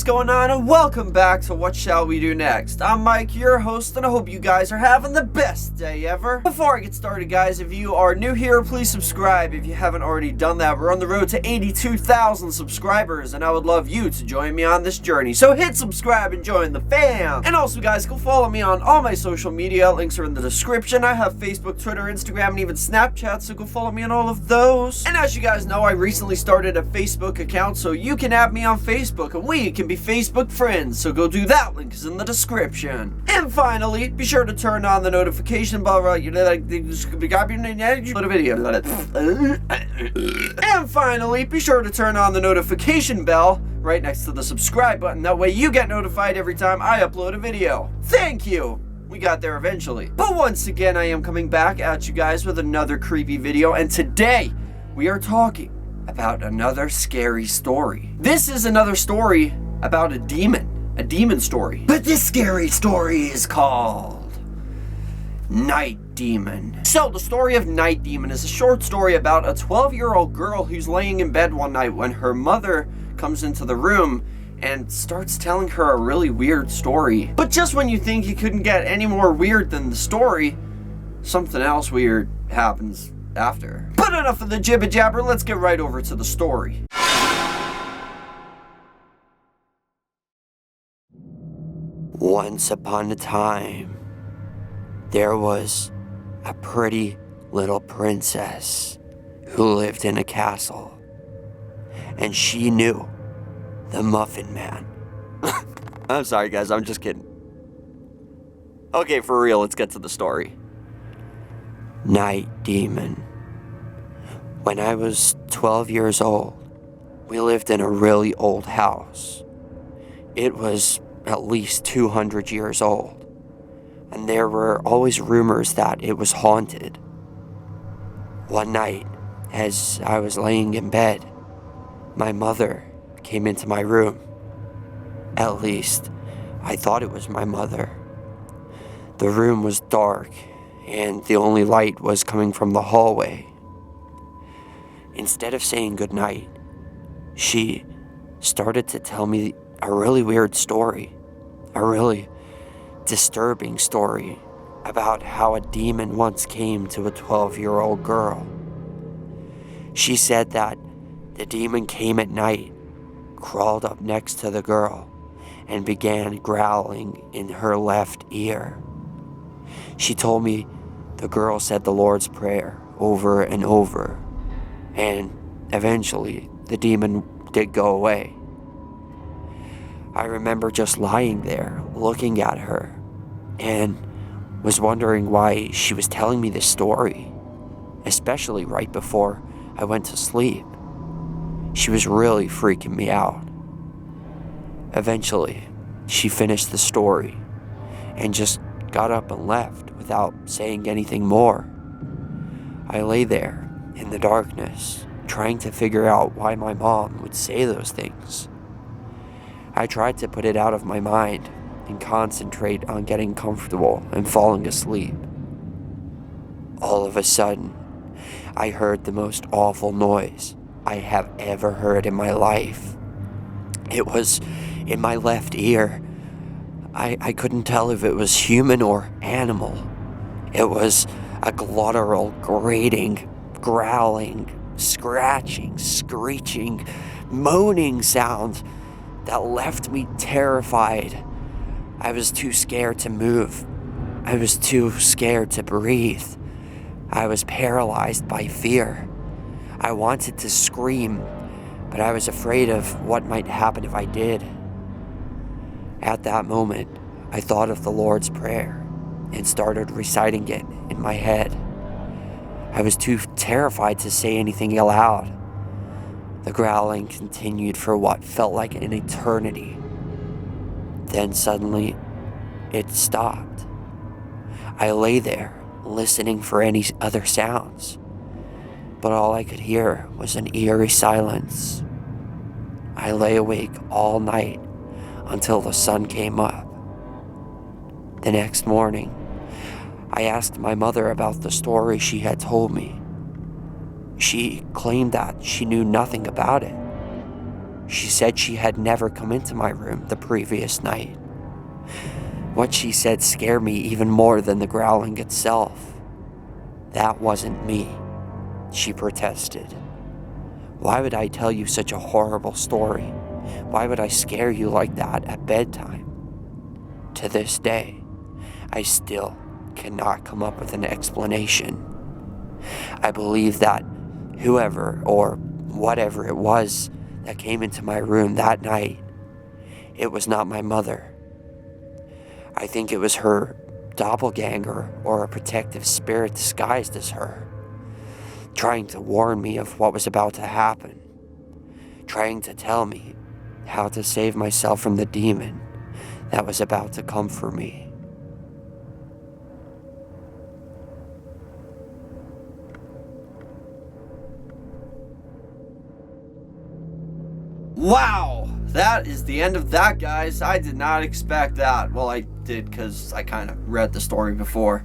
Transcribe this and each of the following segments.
going on, and welcome back to What Shall We Do Next. I'm Mike, your host, and I hope you guys are having the best day ever. Before I get started, guys, if you are new here, please subscribe if you haven't already done that. We're on the road to 82,000 subscribers, and I would love you to join me on this journey. So hit subscribe and join the fam. And also, guys, go follow me on all my social media. Links are in the description. I have Facebook, Twitter, Instagram, and even Snapchat, so go follow me on all of those. And as you guys know, I recently started a Facebook account, so you can add me on Facebook, and we can be Facebook friends, so go do that. Link is in the description. And finally, be sure to turn on the notification bell, right? You know, like the video. And finally, be sure to turn on the notification bell right next to the subscribe button. That way you get notified every time I upload a video. Thank you. We got there eventually. But once again, I am coming back at you guys with another creepy video, and today we are talking about another scary story. This is another story about a demon story. But this scary story is called Night Demon. So the story of Night Demon is a short story about a 12-year-old girl who's laying in bed one night when her mother comes into the room and starts telling her a really weird story. But just when you think you couldn't get any more weird than the story, something else weird happens after. But enough of the jibber jabber, let's get right over to the story. Once upon a time, there was a pretty little princess who lived in a castle, and she knew the Muffin Man. I'm sorry guys, I'm just kidding. Okay, for real, let's get to the story. Night Demon. When I was 12 years old, we lived in a really old house. It was at least 200 years old, and there were always rumors that it was haunted. One night, as I was laying in bed, my mother came into my room. At least, I thought it was my mother. The room was dark, and the only light was coming from the hallway. Instead of saying goodnight, she started to tell me a really weird story, a really disturbing story about how a demon once came to a 12-year-old girl. She said that the demon came at night, crawled up next to the girl, and began growling in her left ear. She told me the girl said the Lord's Prayer over and over, and eventually the demon did go away. I remember just lying there, looking at her, and was wondering why she was telling me this story, especially right before I went to sleep. She was really freaking me out. Eventually, she finished the story and just got up and left without saying anything more. I lay there in the darkness, trying to figure out why my mom would say those things. I tried to put it out of my mind and concentrate on getting comfortable and falling asleep. All of a sudden, I heard the most awful noise I have ever heard in my life. It was in my left ear. I couldn't tell if it was human or animal. It was a guttural, grating, growling, scratching, screeching, moaning sound that left me terrified. I was too scared to move. I was too scared to breathe. I was paralyzed by fear. I wanted to scream, but I was afraid of what might happen if I did. At that moment, I thought of the Lord's Prayer and started reciting it in my head. I was too terrified to say anything aloud. The growling continued for what felt like an eternity. Then suddenly, it stopped. I lay there, listening for any other sounds, but all I could hear was an eerie silence. I lay awake all night until the sun came up. The next morning, I asked my mother about the story she had told me. She claimed that she knew nothing about it. She said she had never come into my room the previous night. What she said scared me even more than the growling itself. That wasn't me, she protested. Why would I tell you such a horrible story? Why would I scare you like that at bedtime? To this day, I still cannot come up with an explanation. I believe that whoever or whatever it was that came into my room that night, it was not my mother. I think it was her doppelganger or a protective spirit disguised as her, trying to warn me of what was about to happen, trying to tell me how to save myself from the demon that was about to come for me. Wow, that is the end of that, guys. I did not expect that. Well, I did because I kind of read the story before.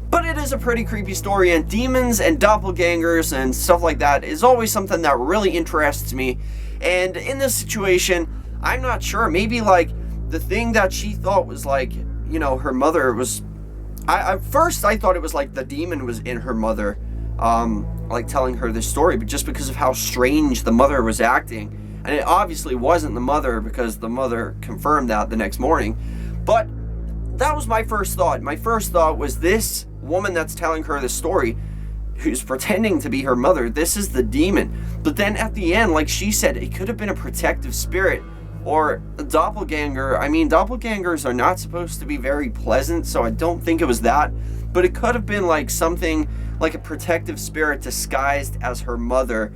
But it is a pretty creepy story, and demons and doppelgangers and stuff like that is always something that really interests me. And in this situation, I'm not sure. Maybe like the thing that she thought was like, you know, her mother was... At first I thought it was like the demon was in her mother, like telling her this story, but just because of how strange the mother was acting. And it obviously wasn't the mother, because the mother confirmed that the next morning. But that was my first thought. My first thought was, this woman that's telling her this story, who's pretending to be her mother, this is the demon. But then at the end, like she said, it could have been a protective spirit or a doppelganger. I mean, doppelgangers are not supposed to be very pleasant, so I don't think it was that. But it could have been like something like a protective spirit disguised as her mother,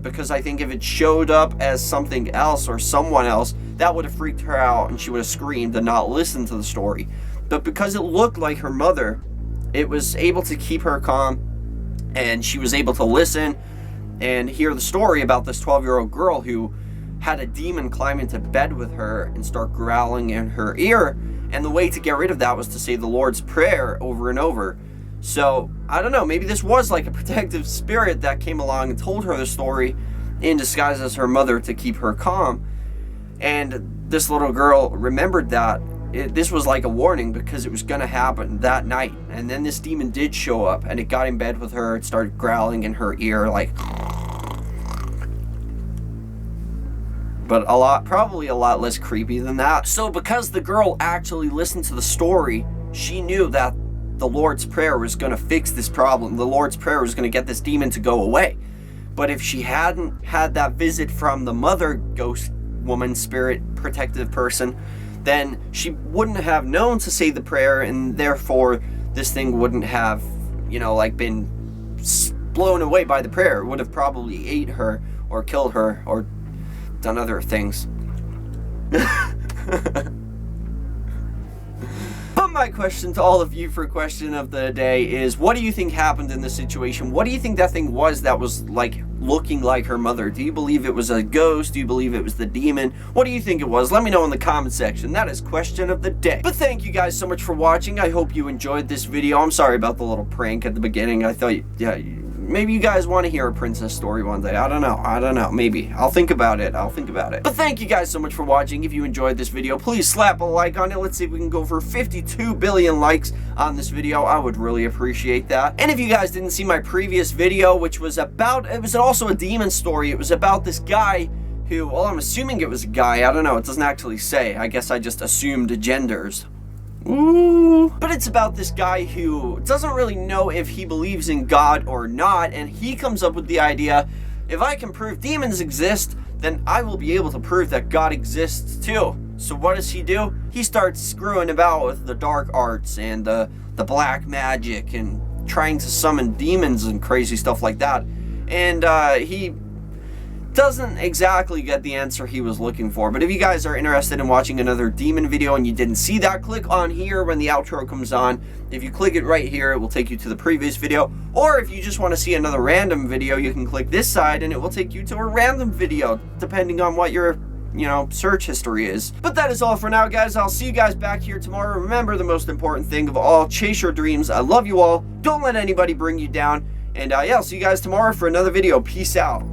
because I think if it showed up as something else or someone else, that would have freaked her out and she would have screamed and not listened to the story. But because it looked like her mother, it was able to keep her calm, and she was able to listen and hear the story about this 12-year-old girl who had a demon climb into bed with her and start growling in her ear, and the way to get rid of that was to say the Lord's Prayer over and over. So, I don't know, maybe this was like a protective spirit that came along and told her the story in disguise as her mother to keep her calm. And this little girl remembered that this was like a warning, because it was going to happen that night. And then this demon did show up, and it got in bed with her. It started growling in her ear, like... But probably a lot less creepy than that. So because the girl actually listened to the story, she knew that the Lord's Prayer was going to fix this problem. The Lord's Prayer was going to get this demon to go away. But if she hadn't had that visit from the mother ghost woman, spirit, protective person, then she wouldn't have known to say the prayer, and therefore this thing wouldn't have, you know, like been blown away by the prayer. It would have probably ate her or killed her or done other things. But my question to all of you for question of the day is, what do you think happened in this situation? What do you think that thing was that was like looking like her mother? Do you believe it was a ghost? Do you believe it was the demon? What do you think it was? Let me know in the comment section. That is question of the day. But thank you guys so much for watching. I hope you enjoyed this video. I'm sorry about the little prank at the beginning. I thought, yeah, maybe you guys want to hear a princess story one day. I don't know. Maybe. I'll think about it. But thank you guys so much for watching. If you enjoyed this video, please slap a like on it. Let's see if we can go for 52 billion likes on this video. I would really appreciate that. And if you guys didn't see my previous video, which was about, it was also a demon story. It was about this guy who, well, I'm assuming it was a guy. I don't know. It doesn't actually say. I guess I just assumed genders. Ooh. But it's about this guy who doesn't really know if he believes in God or not, and he comes up with the idea, if I can prove demons exist, then I will be able to prove that God exists too. So what does he do? He starts screwing about with the dark arts and the black magic and trying to summon demons and crazy stuff like that. And he doesn't exactly get the answer he was looking for. But if you guys are interested in watching another demon video and you didn't see that, click on here when the outro comes on. If you click it right here, it will take you to the previous video. Or if you just want to see another random video, you can click this side and it will take you to a random video, depending on what your, you know, search history is. But that is all for now, guys. I'll see you guys back here tomorrow. Remember the most important thing of all, chase your dreams. I love you all. Don't let anybody bring you down. And yeah, I'll see you guys tomorrow for another video. Peace out.